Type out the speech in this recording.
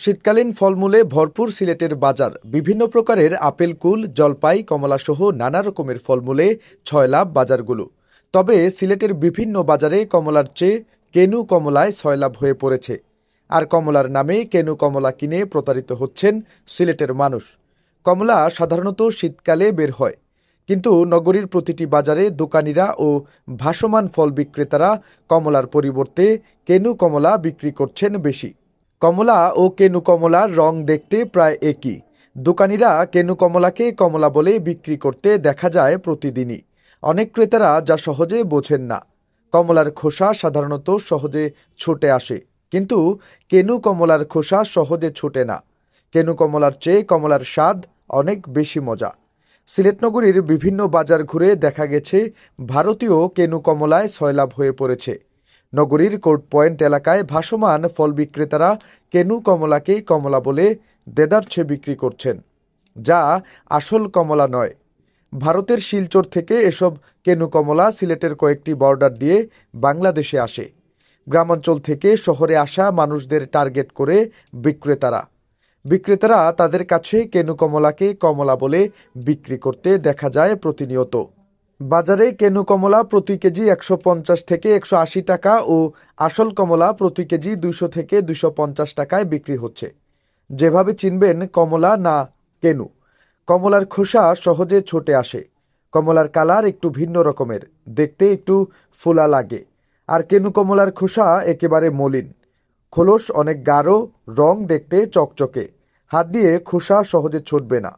শীতকালীন ফলমূলে ভরপুর সিলেটের বাজার। বিভিন্ন প্রকারের আপেল, কুল, জলপাই, কমলাসহ নানা রকমের ফলমূলে ছয়লাভ বাজারগুলো। তবে সিলেটের বিভিন্ন বাজারে কমলার চেয়ে কেনু কমলায় ছয়লাভ হয়ে পড়েছে। আর কমলার নামে কেনু কমলা কিনে প্রতারিত হচ্ছেন সিলেটের মানুষ। কমলা সাধারণত শীতকালে বের হয়, কিন্তু নগরীর প্রতিটি বাজারে দোকানিরা ও ভাসমান ফল বিক্রেতারা কমলার পরিবর্তে কেনু কমলা বিক্রি করছেন বেশি। কমলা ও কেনু কমলার রং দেখতে প্রায় একই। দোকানিরা কেনু কমলাকে কমলা বলে বিক্রি করতে দেখা যায় প্রতিদিনই। অনেক ক্রেতারা যা সহজে বোঝেন না। কমলার খোসা সাধারণত সহজে ছুটে আসে, কিন্তু কেনু কমলার খোসা সহজে ছুটে না। কেনু কমলার চেয়ে কমলার স্বাদ অনেক বেশি মজা। সিলেট নগরীর বিভিন্ন বাজার ঘুরে দেখা গেছে ভারতীয় কেনু কমলায় ছয়লাভ হয়ে পড়েছে। নগরীর কোর্ট পয়েন্ট এলাকায় ভাসমান ফল বিক্রেতারা কেনু কমলাকে কমলা বলে দেদারছে বিক্রি করছেন, যা আসল কমলা নয়। ভারতের শিলচর থেকে এসব কেনু কমলা সিলেটের কয়েকটি বর্ডার দিয়ে বাংলাদেশে আসে। গ্রামাঞ্চল থেকে শহরে আসা মানুষদের টার্গেট করে বিক্রেতারা তাদের কাছে কেনু কমলাকে কমলা বলে বিক্রি করতে দেখা যায় প্রতিনিয়ত। বাজারে কেনু কমলা প্রতি কেজি 150 থেকে 180 টাকা ও আসল কমলা প্রতি কেজি 200 থেকে 250 টাকায় বিক্রি হচ্ছে। যেভাবে চিনবেন কমলা না কেনু? কমলার খোসা সহজে ছুটে আসে। কমলার কালার একটু ভিন্ন রকমের, দেখতে একটু ফোলা লাগে। আর কেনু কমলার খোসা একেবারে মলিন। খোলস অনেক গাঢ়, রং দেখতে চকচকে। হাত দিয়ে খোসা সহজে ছুটবে না।